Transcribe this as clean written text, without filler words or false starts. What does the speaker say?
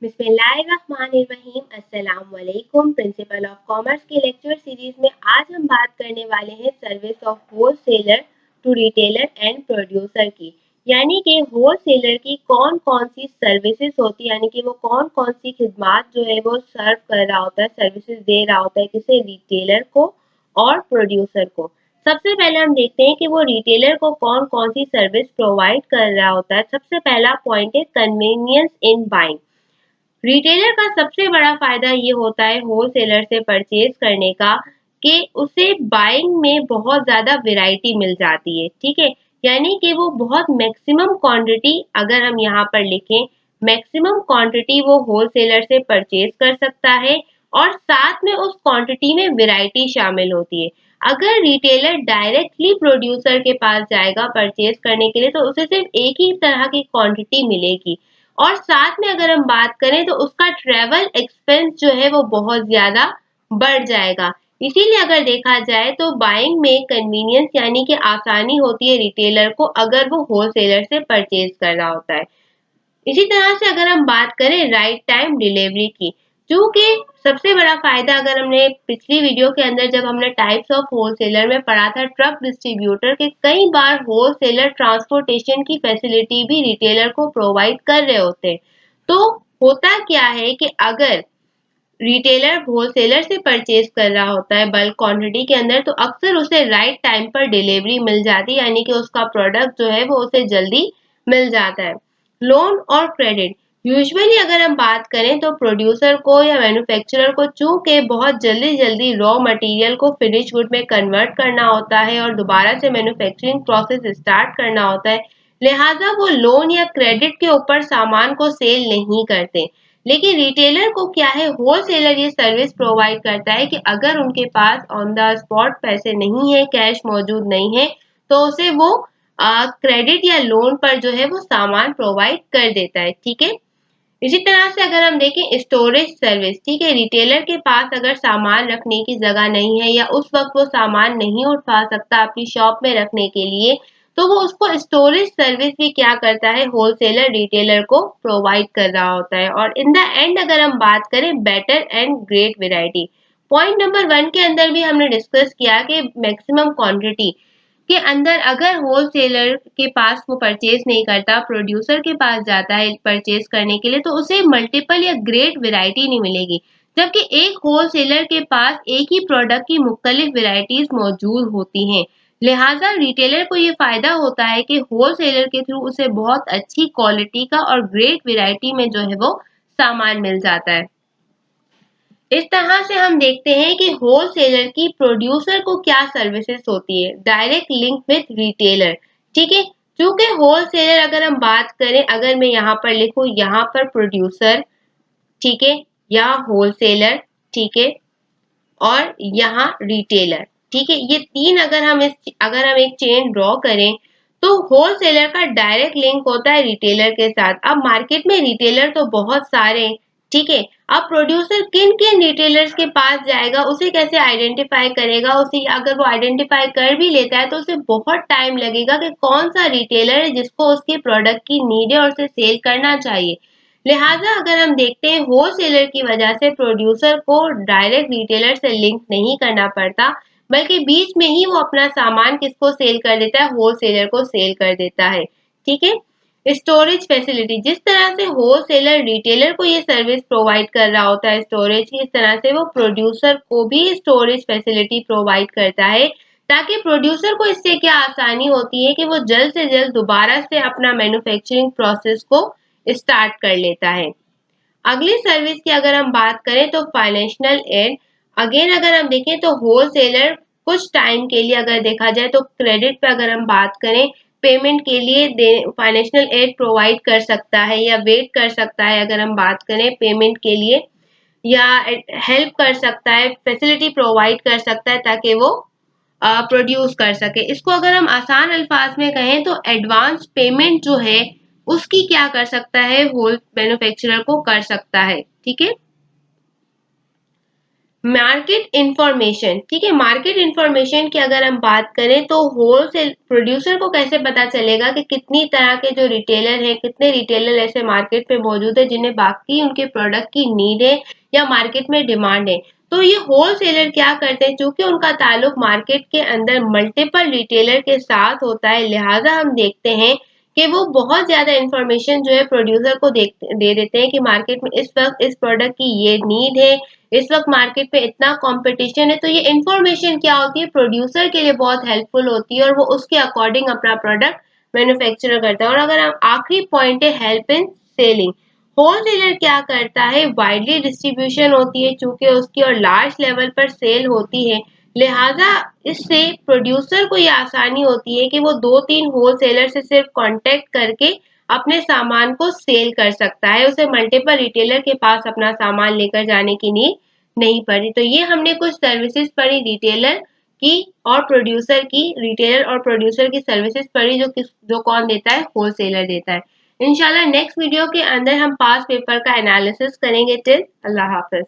बिस्मिल्लाहिर्रहमानिर्रहीम। अस्सलाम वालेकुम। प्रिंसिपल ऑफ कॉमर्स के लेक्चर सीरीज में आज हम बात करने वाले हैं service of wholesaler to retailer and producer की। यानी कि होलसेलर की कौन कौन सी सर्विसेज होती है, यानी कि वो कौन कौन सी खिदमात जो है वो सर्व कर रहा होता है, सर्विसेज दे रहा होता है किसे, रिटेलर को और प्रोड्यूसर को। सबसे पहले हम देखते हैं कि वो रिटेलर को कौन कौन सी सर्विस प्रोवाइड कर रहा होता है। सबसे पहला पॉइंट है कन्वीनियंस इन बाइंग। रिटेलर का सबसे बड़ा फायदा ये होता है होलसेलर से परचेज करने का कि उसे बाइंग में बहुत ज्यादा वैरायटी मिल जाती है। ठीक है, यानी कि वो बहुत मैक्सिमम क्वांटिटी, अगर हम यहाँ पर लिखें मैक्सिमम क्वांटिटी वो होलसेलर से परचेज कर सकता है और साथ में उस क्वांटिटी में वैरायटी शामिल होती है। अगर रिटेलर डायरेक्टली प्रोड्यूसर के पास जाएगा परचेज करने के लिए तो उसे सिर्फ एक ही तरह की क्वांटिटी मिलेगी और साथ में अगर हम बात करें तो उसका ट्रेवल एक्सपेंस जो है वो बहुत ज्यादा बढ़ जाएगा। इसीलिए अगर देखा जाए तो बाइंग में कन्वीनियंस यानी कि आसानी होती है रिटेलर को अगर वो होलसेलर से परचेज कर रहा होता है। इसी तरह से अगर हम बात करें राइट टाइम डिलीवरी की, क्योंकि सबसे बड़ा फायदा अगर हमने पिछली वीडियो के अंदर जब हमने टाइप्स ऑफ होलसेलर में पढ़ा था ट्रक डिस्ट्रीब्यूटर के, कई बार होलसेलर ट्रांसपोर्टेशन की फैसिलिटी भी रिटेलर को प्रोवाइड कर रहे होते हैं। तो होता क्या है कि अगर रिटेलर होलसेलर से परचेज कर रहा होता है बल्क क्वांटिटी के अंदर तो अक्सर उसे राइट टाइम पर डिलीवरी मिल जाती है, यानी कि उसका प्रोडक्ट जो है वो उसे जल्दी मिल जाता है। लोन और क्रेडिट, यूजुअली अगर हम बात करें तो प्रोड्यूसर को या मैन्युफैक्चरर को चूंकि बहुत जल्दी जल्दी रॉ मटेरियल को फिनिश गुड में कन्वर्ट करना होता है और दोबारा से मैन्युफैक्चरिंग प्रोसेस स्टार्ट करना होता है, लिहाजा वो लोन या क्रेडिट के ऊपर सामान को सेल नहीं करते। लेकिन रिटेलर को क्या है, होलसेलर ये सर्विस प्रोवाइड करता है कि अगर उनके पास ऑन द स्पॉट पैसे नहीं है, कैश मौजूद नहीं है, तो उसे वो क्रेडिट या लोन पर जो है वो सामान प्रोवाइड कर देता है। ठीक है, इसी तरह से अगर हम देखें स्टोरेज सर्विस, ठीक है, रिटेलर के पास अगर सामान रखने की जगह नहीं है या उस वक्त वो सामान नहीं उठा सकता अपनी शॉप में रखने के लिए, तो वो उसको स्टोरेज सर्विस भी क्या करता है, होलसेलर रिटेलर को प्रोवाइड कर रहा होता है। और इन द एंड अगर हम बात करें better and great variety, point number 1 के अंदर भी हमने डिस्कस किया कि मैक्सिमम क्वांटिटी के अंदर अगर होलसेलर के पास वो परचेज नहीं करता, प्रोड्यूसर के पास जाता है परचेज करने के लिए, तो उसे मल्टीपल या ग्रेट वैरायटी नहीं मिलेगी, जबकि एक होलसेलर के पास एक ही प्रोडक्ट की मुख्तलिफ वैरायटीज मौजूद होती हैं। लिहाजा रिटेलर को ये फायदा होता है कि होलसेलर के थ्रू उसे बहुत अच्छी क्वालिटी का और ग्रेट वैरायटी में जो है वो सामान मिल जाता है। इस तरह से हम देखते हैं कि होलसेलर की प्रोड्यूसर को क्या सर्विसेज होती है, डायरेक्ट लिंक विथ रिटेलर। ठीक है, क्योंकि होलसेलर अगर हम बात करें, अगर मैं यहाँ पर लिखूं, यहाँ पर प्रोड्यूसर, ठीक है, यहाँ होलसेलर, ठीक है, और यहाँ रिटेलर, ठीक है, ये तीन अगर हम एक चेन ड्रॉ करें तो होलसेलर का डायरेक्ट लिंक होता है रिटेलर के साथ। अब मार्केट में रिटेलर तो बहुत सारे हैं, ठीक है, अब प्रोड्यूसर किन किन रिटेलर्स के पास जाएगा, उसे कैसे आइडेंटिफाई करेगा, उसे अगर वो आइडेंटिफाई कर भी लेता है तो उसे बहुत टाइम लगेगा कि कौन सा रिटेलर है जिसको उसके प्रोडक्ट की नीड है और उसे सेल करना चाहिए। लिहाजा अगर हम देखते हैं होलसेलर की वजह से प्रोड्यूसर को डायरेक्ट रिटेलर से लिंक नहीं करना पड़ता, बल्कि बीच में ही वो अपना सामान किसको सेल कर देता है, होलसेलर को सेल कर देता है। ठीक है, स्टोरेज फैसिलिटी, जिस तरह से होलसेलर रिटेलर को ये सर्विस प्रोवाइड कर रहा होता है स्टोरेज की, इस तरह से वो प्रोड्यूसर को भी स्टोरेज फैसिलिटी प्रोवाइड करता है, ताकि प्रोड्यूसर को इससे क्या आसानी होती है कि वो जल्द से जल्द दोबारा से अपना मैन्युफैक्चरिंग प्रोसेस को स्टार्ट कर लेता है। अगली सर्विस की अगर हम बात करें तो फाइनेंशियल एड, अगेन अगर हम देखें तो होलसेलर कुछ टाइम के लिए अगर देखा जाए तो क्रेडिट पे अगर हम बात करें, पेमेंट के लिए फाइनेंशियल एड प्रोवाइड कर सकता है या वेट कर सकता है, अगर हम बात करें पेमेंट के लिए, या हेल्प कर सकता है, फैसिलिटी प्रोवाइड कर सकता है ताकि वो प्रोड्यूस कर सके। इसको अगर हम आसान अल्फाज में कहें तो एडवांस पेमेंट जो है उसकी क्या कर सकता है, होल मैन्युफैक्चरर को कर सकता है। ठीक है, मार्केट इंफॉर्मेशन, ठीक है। मार्केट इंफॉर्मेशन की अगर हम बात करें तो होलसेल प्रोड्यूसर को कैसे पता चलेगा कि कितनी तरह के जो रिटेलर हैं, कितने रिटेलर ऐसे मार्केट पे मौजूद है जिन्हें बाकी उनके प्रोडक्ट की नीड है या मार्केट में डिमांड है। तो ये होलसेलर क्या करते हैं, चूंकि उनका ताल्लुक मार्केट के अंदर मल्टीपल रिटेलर के साथ होता है, लिहाजा हम देखते हैं कि वो बहुत ज्यादा इंफॉर्मेशन जो है प्रोड्यूसर को दे देते हैं कि मार्केट में इस वक्त इस प्रोडक्ट की ये नीड है, इस वक्त मार्केट पे इतना कंपटीशन है। तो ये इंफॉर्मेशन क्या होती है, प्रोड्यूसर के लिए बहुत हेल्पफुल होती है और वो उसके अकॉर्डिंग अपना प्रोडक्ट मैन्युफैक्चर करता है। और अगर हम आखिरी पॉइंट है हेल्प इन सेलिंग, होलसेलर क्या करता है, वाइडली डिस्ट्रीब्यूशन होती है चूंकि उसकी और लार्ज लेवल पर सेल होती है, लिहाजा इससे प्रोड्यूसर को ये आसानी होती है कि वो 2-3 होलसेलर से सिर्फ कांटेक्ट करके अपने सामान को सेल कर सकता है, उसे मल्टीपल रिटेलर के पास अपना सामान लेकर जाने की नीड नहीं पड़ी। तो ये हमने कुछ सर्विसेज पढ़ी रिटेलर की और प्रोड्यूसर की, रिटेलर और प्रोड्यूसर की सर्विसेज पढ़ी जो कौन देता है, होलसेलर देता है। इंशाल्लाह नेक्स्ट वीडियो के अंदर हम पास पेपर का एनालिसिस करेंगे। टिल अल्लाह हाफिज।